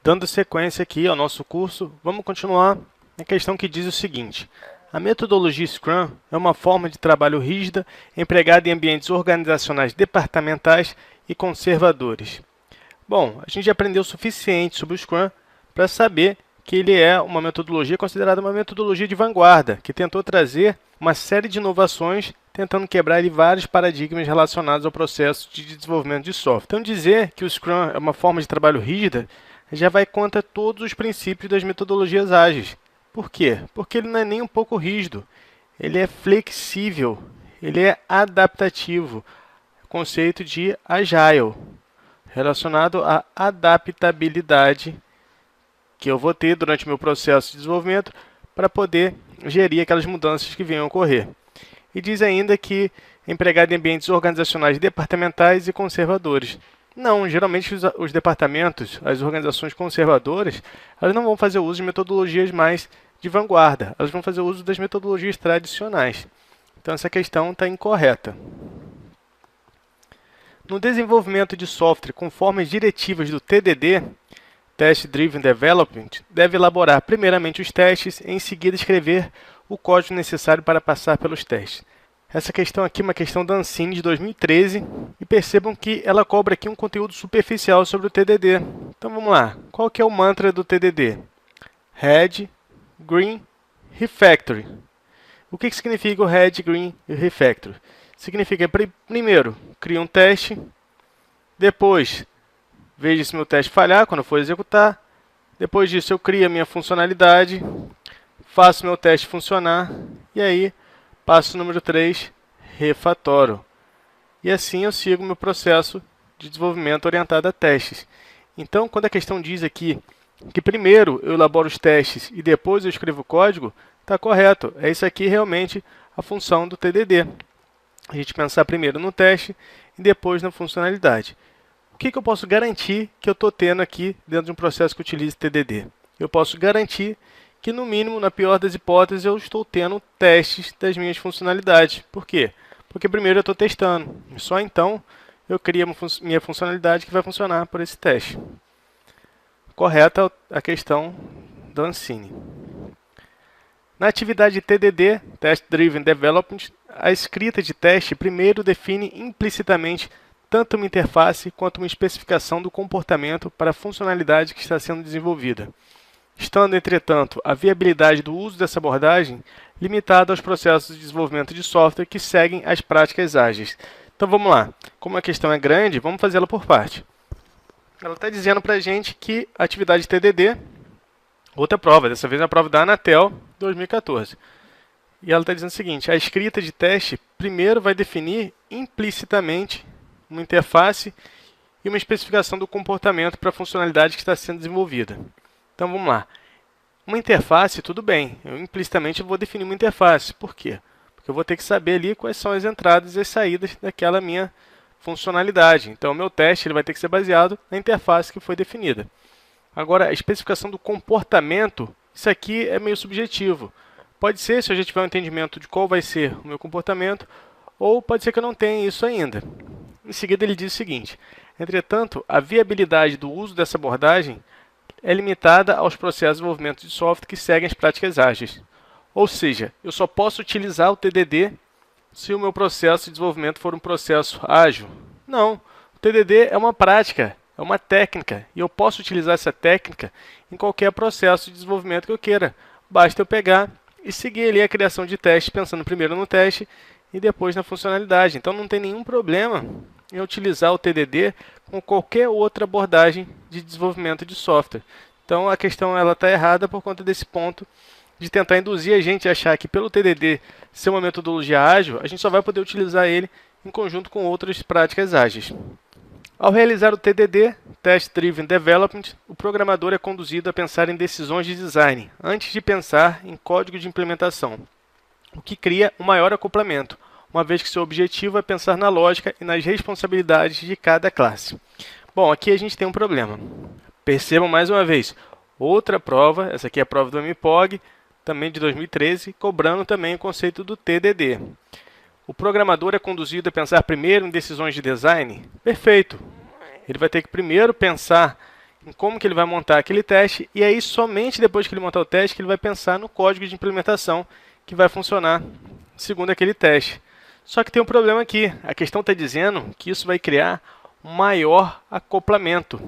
Dando sequência aqui ao nosso curso, vamos continuar na questão que diz o seguinte: a metodologia Scrum é uma forma de trabalho rígida empregada em ambientes organizacionais departamentais e conservadores. Bom, a gente já aprendeu o suficiente sobre o Scrum para saber que ele é uma metodologia considerada uma metodologia de vanguarda, que tentou trazer uma série de inovações, tentando quebrar vários paradigmas relacionados ao processo de desenvolvimento de software. Então, dizer que o Scrum é uma forma de trabalho rígida já vai contra todos os princípios das metodologias ágeis. Por quê? Porque ele não é nem um pouco rígido, ele é flexível, ele é adaptativo. Conceito de Agile, relacionado à adaptabilidade que eu vou ter durante o meu processo de desenvolvimento para poder gerir aquelas mudanças que venham a ocorrer. E diz ainda que é empregado em ambientes organizacionais departamentais e conservadores. Não, geralmente os departamentos, as organizações conservadoras, elas não vão fazer uso de metodologias mais de vanguarda, elas vão fazer uso das metodologias tradicionais. Então essa questão está incorreta. No desenvolvimento de software conforme as diretivas do TDD, Test Driven Development, deve elaborar primeiramente os testes e em seguida escrever o código necessário para passar pelos testes. Essa questão aqui é uma questão da Ancine de 2013 e percebam que ela cobra aqui um conteúdo superficial sobre o TDD. Então vamos lá, qual que é o mantra do TDD? Red, Green, Refactory. O que significa o Red, Green e Refactory? Significa, primeiro, cria um teste, depois veja se meu teste falhar quando eu for executar, depois disso eu crio a minha funcionalidade, faço meu teste funcionar e aí passo número 3, refatoro. E assim eu sigo meu processo de desenvolvimento orientado a testes. Então, quando a questão diz aqui que primeiro eu elaboro os testes e depois eu escrevo o código, está correto. É isso aqui realmente a função do TDD. A gente pensar primeiro no teste e depois na funcionalidade. O que eu posso garantir que eu estou tendo aqui dentro de um processo que utilize TDD? Eu posso garantir que, no mínimo, na pior das hipóteses, eu estou tendo testes das minhas funcionalidades. Por quê? Porque primeiro eu estou testando. Só então eu crio minha funcionalidade que vai funcionar por esse teste. Correta a questão da Ancine. Na atividade TDD, Test Driven Development, a escrita de teste primeiro define implicitamente tanto uma interface quanto uma especificação do comportamento para a funcionalidade que está sendo desenvolvida, estando, entretanto, a viabilidade do uso dessa abordagem limitada aos processos de desenvolvimento de software que seguem as práticas ágeis. Então vamos lá, como a questão é grande, vamos fazê-la por parte. Ela está dizendo para a gente que a atividade TDD, outra prova, dessa vez é a prova da Anatel 2014. E ela está dizendo o seguinte: a escrita de teste primeiro vai definir implicitamente uma interface e uma especificação do comportamento para a funcionalidade que está sendo desenvolvida. Então vamos lá. Uma interface, tudo bem. Eu implicitamente vou definir uma interface. Por quê? Porque eu vou ter que saber ali quais são as entradas e as saídas daquela minha funcionalidade. Então o meu teste ele vai ter que ser baseado na interface que foi definida. Agora, a especificação do comportamento, isso aqui é meio subjetivo. Pode ser se eu já tiver um entendimento de qual vai ser o meu comportamento, ou pode ser que eu não tenha isso ainda. Em seguida, ele diz o seguinte: entretanto, a viabilidade do uso dessa abordagem é limitada aos processos de desenvolvimento de software que seguem as práticas ágeis. Ou seja, eu só posso utilizar o TDD se o meu processo de desenvolvimento for um processo ágil. Não, o TDD é uma prática, é uma técnica, e eu posso utilizar essa técnica em qualquer processo de desenvolvimento que eu queira. Basta eu pegar e seguir ali a criação de testes, pensando primeiro no teste e depois na funcionalidade. Então não tem nenhum problema em utilizar o TDD com qualquer outra abordagem de desenvolvimento de software. Então a questão está errada por conta desse ponto de tentar induzir a gente a achar que pelo TDD ser uma metodologia ágil, a gente só vai poder utilizar ele em conjunto com outras práticas ágeis. Ao realizar o TDD, Test Driven Development, o programador é conduzido a pensar em decisões de design, antes de pensar em código de implementação, o que cria um maior acoplamento, uma vez que seu objetivo é pensar na lógica e nas responsabilidades de cada classe. Bom, aqui a gente tem um problema. Percebam mais uma vez, outra prova, essa aqui é a prova do MPOG, também de 2013, cobrando também o conceito do TDD. O programador é conduzido a pensar primeiro em decisões de design? Perfeito. Ele vai ter que primeiro pensar em como que ele vai montar aquele teste, e aí somente depois que ele montar o teste que ele vai pensar no código de implementação que vai funcionar segundo aquele teste. Só que tem um problema aqui, a questão está dizendo que isso vai criar um maior acoplamento.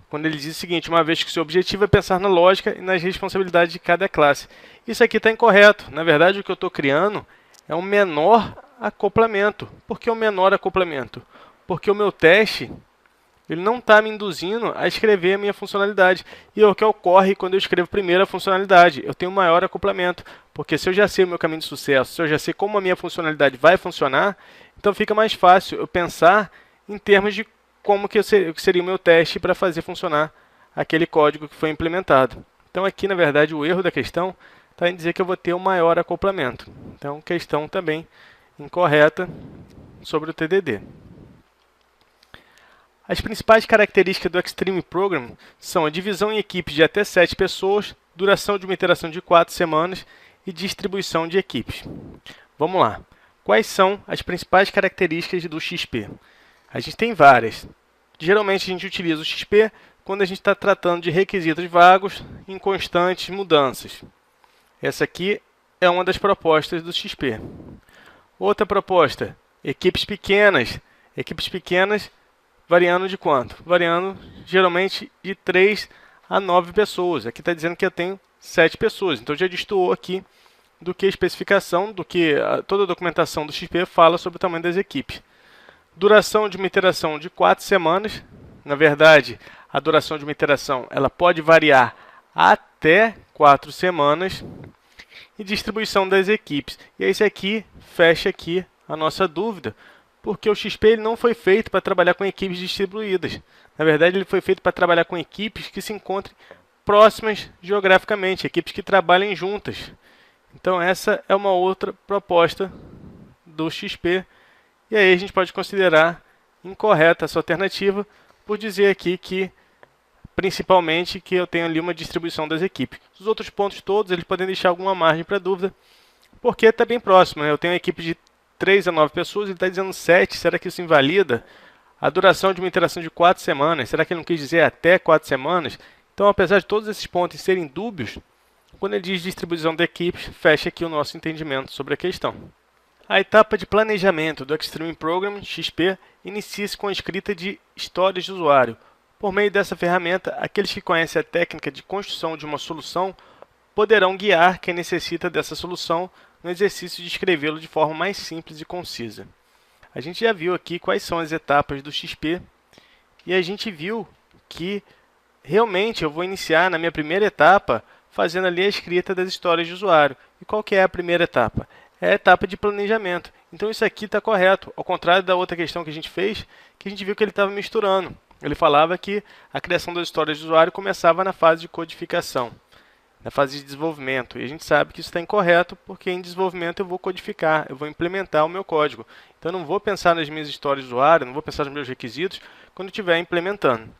Quando ele diz o seguinte, uma vez que o seu objetivo é pensar na lógica e nas responsabilidades de cada classe. Isso aqui está incorreto. Na verdade, o que eu estou criando é um menor acoplamento. Por que o menor acoplamento? Porque o meu teste ele não está me induzindo a escrever a minha funcionalidade. E é o que ocorre quando eu escrevo primeiro a funcionalidade. Eu tenho um maior acoplamento. Porque se eu já sei o meu caminho de sucesso, se eu já sei como a minha funcionalidade vai funcionar, então fica mais fácil eu pensar em termos de como que seria o meu teste para fazer funcionar aquele código que foi implementado. Então aqui, na verdade, o erro da questão está em dizer que eu vou ter um maior acoplamento. Então, questão também incorreta sobre o TDD. As principais características do Extreme Program são a divisão em equipes de até 7 pessoas, duração de uma iteração de 4 semanas e distribuição de equipes. Vamos lá. Quais são as principais características do XP? A gente tem várias. Geralmente a gente utiliza o XP quando a gente está tratando de requisitos vagos em constantes mudanças. Essa aqui é uma das propostas do XP. Outra proposta, equipes pequenas. Equipes pequenas variando de quanto? Variando geralmente de 3 a 9 pessoas. Aqui está dizendo que eu tenho 7 pessoas. Então já destoou aqui do que a especificação, do que toda a documentação do XP fala sobre o tamanho das equipes. Duração de uma iteração de 4 semanas. Na verdade, a duração de uma iteração ela pode variar até 4 semanas. E distribuição das equipes. E esse aqui fecha aqui a nossa dúvida, porque o XP ele não foi feito para trabalhar com equipes distribuídas. Na verdade, ele foi feito para trabalhar com equipes que se encontrem próximas geograficamente, equipes que trabalhem juntas. Então, essa é uma outra proposta do XP. E aí a gente pode considerar incorreta essa alternativa por dizer aqui que, principalmente, que eu tenho ali uma distribuição das equipes. Os outros pontos todos, eles podem deixar alguma margem para dúvida, porque está bem próximo, né? Eu tenho uma equipe de 3 a 9 pessoas, ele está dizendo 7, será que isso invalida? A duração de uma interação de 4 semanas, será que ele não quis dizer até 4 semanas? Então, apesar de todos esses pontos serem dúbios, quando ele diz distribuição de equipes, fecha aqui o nosso entendimento sobre a questão. A etapa de planejamento do Extreme Program XP inicia-se com a escrita de histórias de usuário. Por meio dessa ferramenta, aqueles que conhecem a técnica de construção de uma solução poderão guiar quem necessita dessa solução no exercício de escrevê-lo de forma mais simples e concisa. A gente já viu aqui quais são as etapas do XP e a gente viu que realmente eu vou iniciar na minha primeira etapa fazendo ali a escrita das histórias de usuário. E qual que é a primeira etapa? É a etapa de planejamento. Então isso aqui está correto, ao contrário da outra questão que a gente fez, que a gente viu que ele estava misturando. Ele falava que a criação das histórias de usuário começava na fase de codificação, na fase de desenvolvimento. E a gente sabe que isso está incorreto, porque em desenvolvimento eu vou codificar, eu vou implementar o meu código. Então eu não vou pensar nas minhas histórias de usuário, não vou pensar nos meus requisitos quando estiver implementando.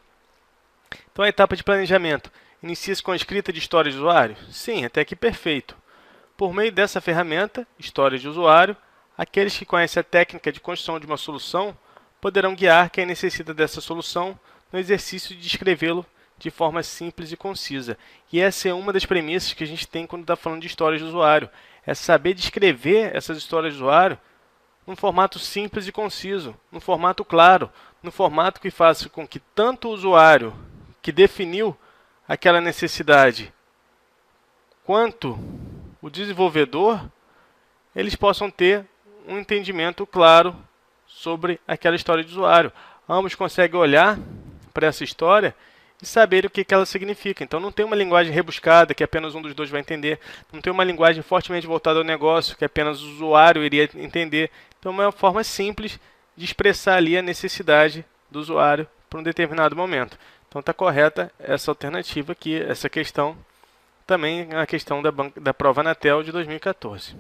Então a etapa de planejamento inicia-se com a escrita de histórias de usuário? Sim, até aqui perfeito. Por meio dessa ferramenta, histórias de usuário, aqueles que conhecem a técnica de construção de uma solução poderão guiar quem necessita dessa solução no exercício de descrevê-lo de forma simples e concisa. E essa é uma das premissas que a gente tem quando está falando de histórias de usuário. É saber descrever essas histórias de usuário num formato simples e conciso, num formato claro, num formato que faça com que tanto o usuário que definiu aquela necessidade quanto o desenvolvedor, eles possam ter um entendimento claro sobre aquela história de usuário. Ambos conseguem olhar para essa história e saber o que ela significa. Então não tem uma linguagem rebuscada que apenas um dos dois vai entender. Não tem uma linguagem fortemente voltada ao negócio que apenas o usuário iria entender. Então é uma forma simples de expressar ali a necessidade do usuário para um determinado momento. Então está correta essa alternativa aqui, essa questão. Também a questão da prova Anatel de 2014.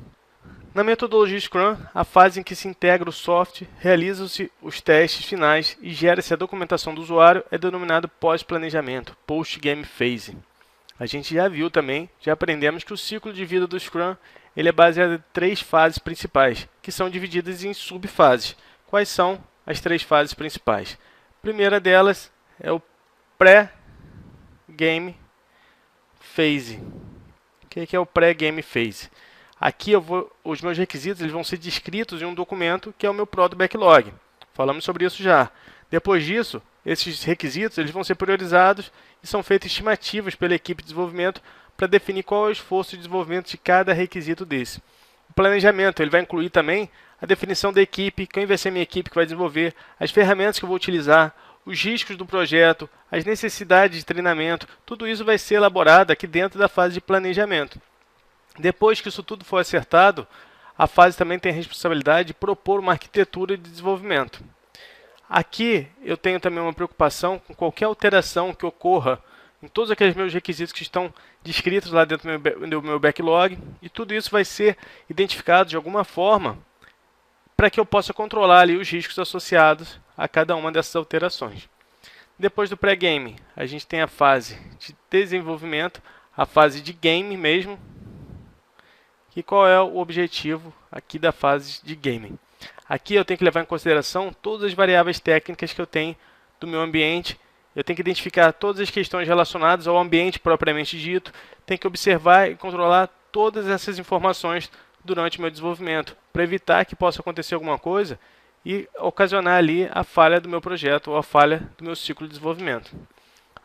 Na metodologia Scrum, a fase em que se integra o software, realizam-se os testes finais e gera-se a documentação do usuário é denominado pós-planejamento, post-game phase. A gente já viu também, já aprendemos que o ciclo de vida do Scrum ele é baseado em 3 fases principais, que são divididas em subfases. Quais são as 3 fases principais? A primeira delas é o pré-game phase. O que é o pré-game phase? Aqui os meus requisitos eles vão ser descritos em um documento que é o meu Product Backlog. Falamos sobre isso já. Depois disso, esses requisitos eles vão ser priorizados e são feitas estimativas pela equipe de desenvolvimento para definir qual é o esforço de desenvolvimento de cada requisito desse. O planejamento ele vai incluir também a definição da equipe, quem vai ser minha equipe que vai desenvolver, as ferramentas que eu vou utilizar, os riscos do projeto, as necessidades de treinamento, tudo isso vai ser elaborado aqui dentro da fase de planejamento. Depois que isso tudo for acertado, a fase também tem a responsabilidade de propor uma arquitetura de desenvolvimento. Aqui eu tenho também uma preocupação com qualquer alteração que ocorra em todos aqueles meus requisitos que estão descritos lá dentro do meu backlog, e tudo isso vai ser identificado de alguma forma para que eu possa controlar ali os riscos associados a cada uma dessas alterações. Depois do pré-game, a gente tem a fase de desenvolvimento, a fase de game mesmo. E qual é o objetivo aqui da fase de game? Aqui eu tenho que levar em consideração todas as variáveis técnicas que eu tenho do meu ambiente. Eu tenho que identificar todas as questões relacionadas ao ambiente propriamente dito. Tenho que observar e controlar todas essas informações durante o meu desenvolvimento, para evitar que possa acontecer alguma coisa e ocasionar ali a falha do meu projeto ou a falha do meu ciclo de desenvolvimento.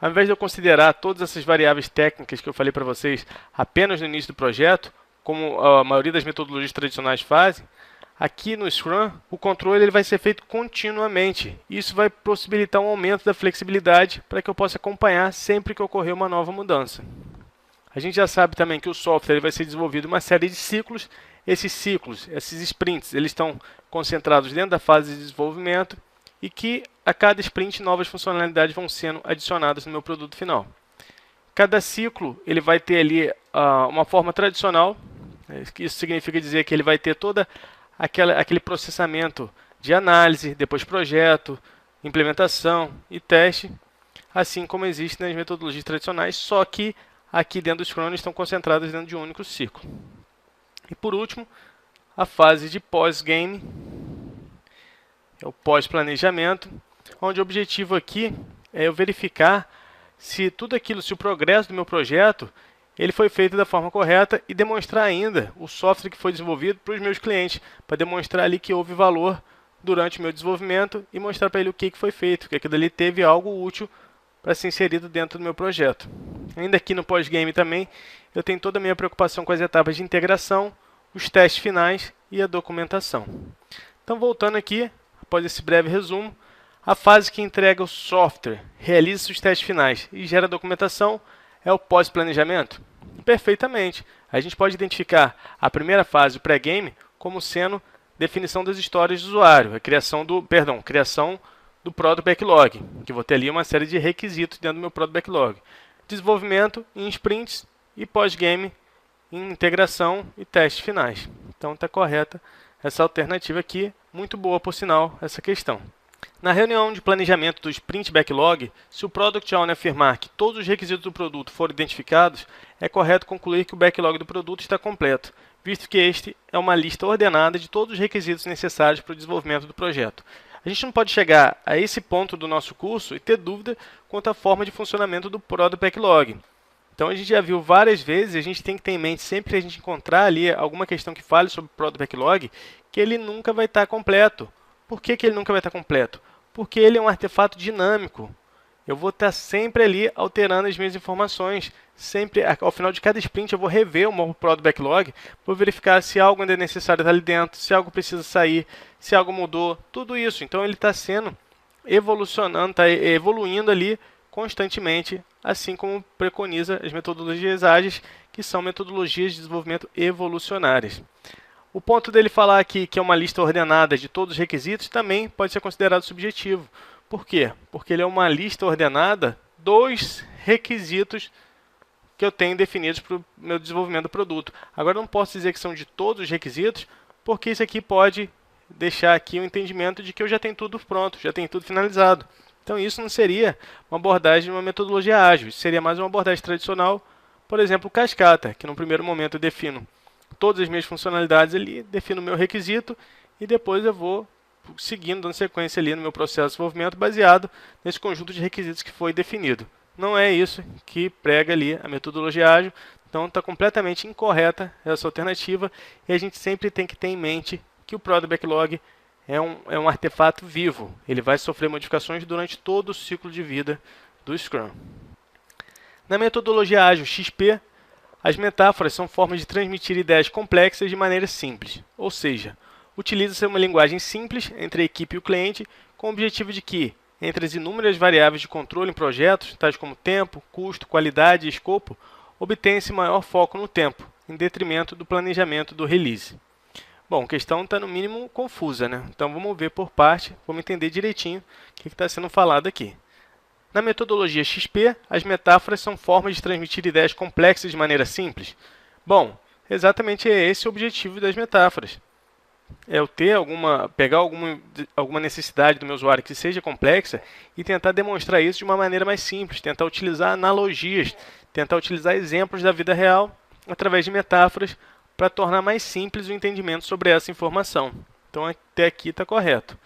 Ao invés de eu considerar todas essas variáveis técnicas que eu falei para vocês apenas no início do projeto, como a maioria das metodologias tradicionais fazem, aqui no Scrum, o controle ele vai ser feito continuamente. Isso vai possibilitar um aumento da flexibilidade para que eu possa acompanhar sempre que ocorrer uma nova mudança. A gente já sabe também que o software ele vai ser desenvolvido em uma série de ciclos. Esses ciclos, esses sprints, eles estão concentrados dentro da fase de desenvolvimento e que a cada sprint novas funcionalidades vão sendo adicionadas no meu produto final. Cada ciclo ele vai ter ali uma forma tradicional. Isso significa dizer que ele vai ter todo aquele processamento de análise, depois projeto, implementação e teste, assim como existe nas metodologias tradicionais, só que aqui dentro do Scrum estão concentradas dentro de um único ciclo. E por último, a fase de pós-game, é o pós-planejamento, onde o objetivo aqui é eu verificar se tudo aquilo, se o progresso do meu projeto, ele foi feito da forma correta e demonstrar ainda o software que foi desenvolvido para os meus clientes, para demonstrar ali que houve valor durante o meu desenvolvimento e mostrar para ele o que foi feito, que aquilo ali teve algo útil para ser inserido dentro do meu projeto. Ainda aqui no pós-game também, eu tenho toda a minha preocupação com as etapas de integração, os testes finais e a documentação. Então, voltando aqui, após esse breve resumo, a fase que entrega o software, realiza os testes finais e gera a documentação é o pós-planejamento? Perfeitamente. A gente pode identificar a primeira fase, o pré-game, como sendo definição das histórias do usuário, a criação do Product Backlog, que vou ter ali uma série de requisitos dentro do meu Product Backlog. Desenvolvimento em sprints e pós-game em integração e testes finais. Então está correta essa alternativa aqui, muito boa por sinal essa questão. Na reunião de planejamento do Sprint Backlog, se o Product Owner afirmar que todos os requisitos do produto foram identificados, é correto concluir que o backlog do produto está completo, visto que este é uma lista ordenada de todos os requisitos necessários para o desenvolvimento do projeto. A gente não pode chegar a esse ponto do nosso curso e ter dúvida quanto à forma de funcionamento do Product Backlog. Então a gente já viu várias vezes, a gente tem que ter em mente sempre que a gente encontrar ali alguma questão que fale sobre o Product Backlog, que ele nunca vai estar completo. Por que ele nunca vai estar completo? Porque ele é um artefato dinâmico. Eu vou estar sempre ali alterando as minhas informações. Sempre, ao final de cada sprint, eu vou rever o meu Product Backlog, vou verificar se algo ainda é necessário estar ali dentro, se algo precisa sair, se algo mudou, tudo isso. Então ele está sendo evolucionando, está evoluindo ali constantemente, assim como preconiza as metodologias ágeis, que são metodologias de desenvolvimento evolucionárias. O ponto dele falar aqui que é uma lista ordenada de todos os requisitos também pode ser considerado subjetivo. Por quê? Porque ele é uma lista ordenada dos requisitos que eu tenho definidos para o meu desenvolvimento do produto. Agora, não posso dizer que são de todos os requisitos, porque isso aqui pode deixar aqui o entendimento de que eu já tenho tudo pronto, já tenho tudo finalizado. Então, isso não seria uma abordagem de uma metodologia ágil, isso seria mais uma abordagem tradicional, por exemplo, cascata, que no primeiro momento eu defino todas as minhas funcionalidades ali, defino o meu requisito e depois eu vou seguindo, dando sequência ali no meu processo de desenvolvimento baseado nesse conjunto de requisitos que foi definido. Não é isso que prega ali a metodologia ágil, então está completamente incorreta essa alternativa e a gente sempre tem que ter em mente que o Product Backlog é um artefato vivo, ele vai sofrer modificações durante todo o ciclo de vida do Scrum. Na metodologia ágil XP, as metáforas são formas de transmitir ideias complexas de maneira simples, ou seja, utiliza-se uma linguagem simples entre a equipe e o cliente com o objetivo de que, entre as inúmeras variáveis de controle em projetos, tais como tempo, custo, qualidade e escopo, obtenha-se maior foco no tempo, em detrimento do planejamento do release. Bom, a questão está no mínimo confusa, né? Então vamos ver por parte, vamos entender direitinho o que está sendo falado aqui. Na metodologia XP, as metáforas são formas de transmitir ideias complexas de maneira simples? Bom, exatamente é esse o objetivo das metáforas. É eu pegar alguma necessidade do meu usuário que seja complexa e tentar demonstrar isso de uma maneira mais simples, tentar utilizar analogias, tentar utilizar exemplos da vida real através de metáforas para tornar mais simples o entendimento sobre essa informação. Então até aqui está correto.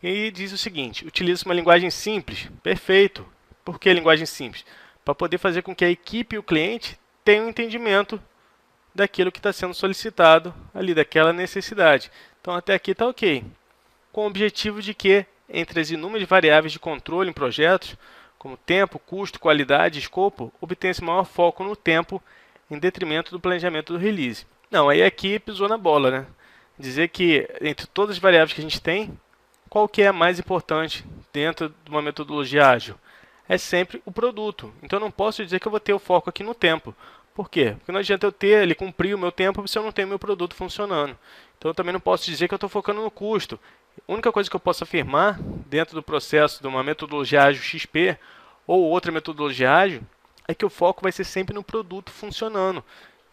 E diz o seguinte, utiliza uma linguagem simples, perfeito. Por que linguagem simples? Para poder fazer com que a equipe e o cliente tenham um entendimento daquilo que está sendo solicitado ali, daquela necessidade. Então até aqui está ok. Com o objetivo de que, entre as inúmeras variáveis de controle em projetos, como tempo, custo, qualidade e escopo, obtenha-se maior foco no tempo em detrimento do planejamento do release. Não, aí aqui pisou na bola, né? Dizer que entre todas as variáveis que a gente tem, qual que é a mais importante dentro de uma metodologia ágil? É sempre o produto. Então eu não posso dizer que eu vou ter o foco aqui no tempo. Por quê? Porque não adianta eu ter, cumprir o meu tempo se eu não tenho meu produto funcionando. Então eu também não posso dizer que eu estou focando no custo. A única coisa que eu posso afirmar dentro do processo de uma metodologia ágil XP ou outra metodologia ágil é que o foco vai ser sempre no produto funcionando,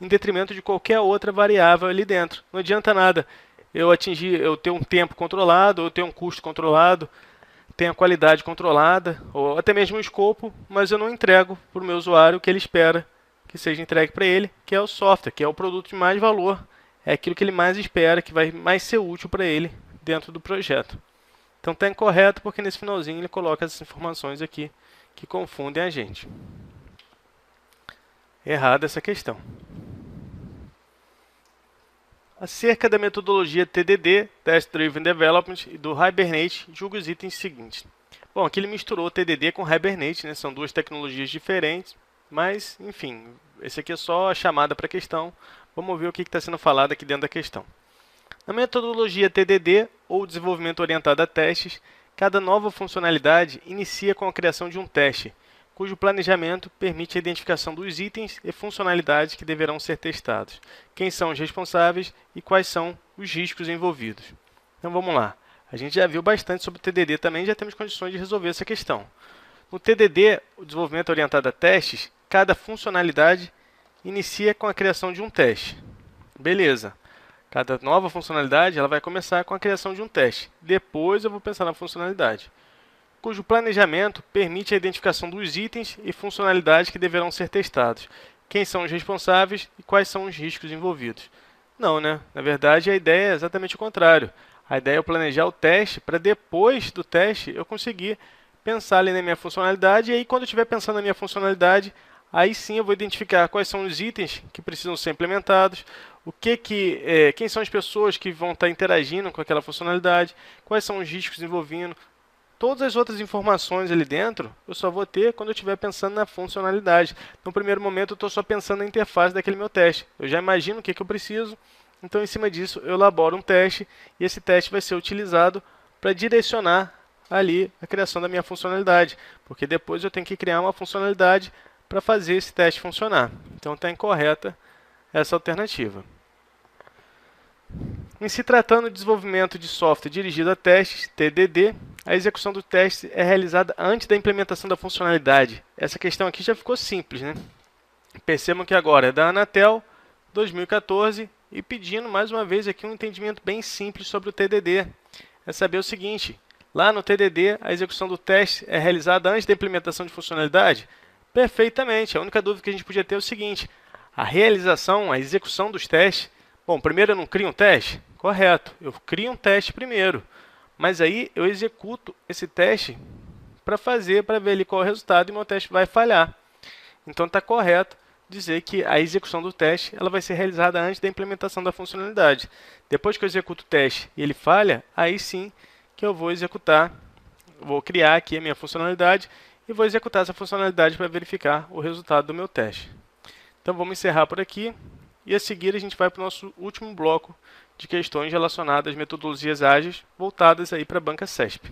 em detrimento de qualquer outra variável ali dentro. Não adianta nada eu ter um tempo controlado, ou ter um custo controlado, ter a qualidade controlada, ou até mesmo o escopo, mas eu não entrego para o meu usuário o que ele espera que seja entregue para ele, que é o software, que é o produto de mais valor, é aquilo que ele mais espera, que vai mais ser útil para ele dentro do projeto. Então está incorreto porque nesse finalzinho ele coloca essas informações aqui que confundem a gente. Errada essa questão. Acerca da metodologia TDD, Test Driven Development, e do Hibernate, julgue os itens seguintes. Bom, aqui ele misturou TDD com Hibernate, né? São duas tecnologias diferentes, mas, enfim, esse aqui é só a chamada para a questão. Vamos ver o que está sendo falado aqui dentro da questão. Na metodologia TDD, ou desenvolvimento orientado a testes, cada nova funcionalidade inicia com a criação de um teste, cujo planejamento permite a identificação dos itens e funcionalidades que deverão ser testados, quem são os responsáveis e quais são os riscos envolvidos. Então vamos lá. A gente já viu bastante sobre o TDD também, já temos condições de resolver essa questão. No TDD, o desenvolvimento orientado a testes, cada funcionalidade inicia com a criação de um teste. Beleza. Cada nova funcionalidade ela vai começar com a criação de um teste. Depois eu vou pensar na funcionalidade, cujo planejamento permite a identificação dos itens e funcionalidades que deverão ser testados, quem são os responsáveis e quais são os riscos envolvidos. Não, né? Na verdade, a ideia é exatamente o contrário. A ideia é eu planejar o teste para depois do teste eu conseguir pensar ali na minha funcionalidade e aí quando eu estiver pensando na minha funcionalidade, aí sim eu vou identificar quais são os itens que precisam ser implementados, quem são as pessoas que vão estar interagindo com aquela funcionalidade, quais são os riscos envolvidos. Todas as outras informações ali dentro, eu só vou ter quando eu estiver pensando na funcionalidade. No primeiro momento, eu estou só pensando na interface daquele meu teste. Eu já imagino o que eu preciso, então, em cima disso, eu elaboro um teste e esse teste vai ser utilizado para direcionar ali a criação da minha funcionalidade, porque depois eu tenho que criar uma funcionalidade para fazer esse teste funcionar. Então, está incorreta essa alternativa. Em se tratando de desenvolvimento de software dirigido a testes, TDD, a execução do teste é realizada antes da implementação da funcionalidade. Essa questão aqui já ficou simples, né? Percebam que agora é da Anatel 2014 e pedindo mais uma vez aqui um entendimento bem simples sobre o TDD. É saber o seguinte, lá no TDD a execução do teste é realizada antes da implementação de funcionalidade? Perfeitamente, a única dúvida que a gente podia ter é o seguinte, a realização, a execução dos testes, bom, primeiro eu não crio um teste? Correto, eu crio um teste primeiro. Mas aí eu executo esse teste para ver ali qual é o resultado e meu teste vai falhar. Então está correto dizer que a execução do teste ela vai ser realizada antes da implementação da funcionalidade. Depois que eu executo o teste e ele falha, aí sim que eu vou executar, vou criar aqui a minha funcionalidade e vou executar essa funcionalidade para verificar o resultado do meu teste. Então vamos encerrar por aqui e a seguir a gente vai para o nosso último bloco de questões relacionadas às metodologias ágeis voltadas aí para a banca CESP.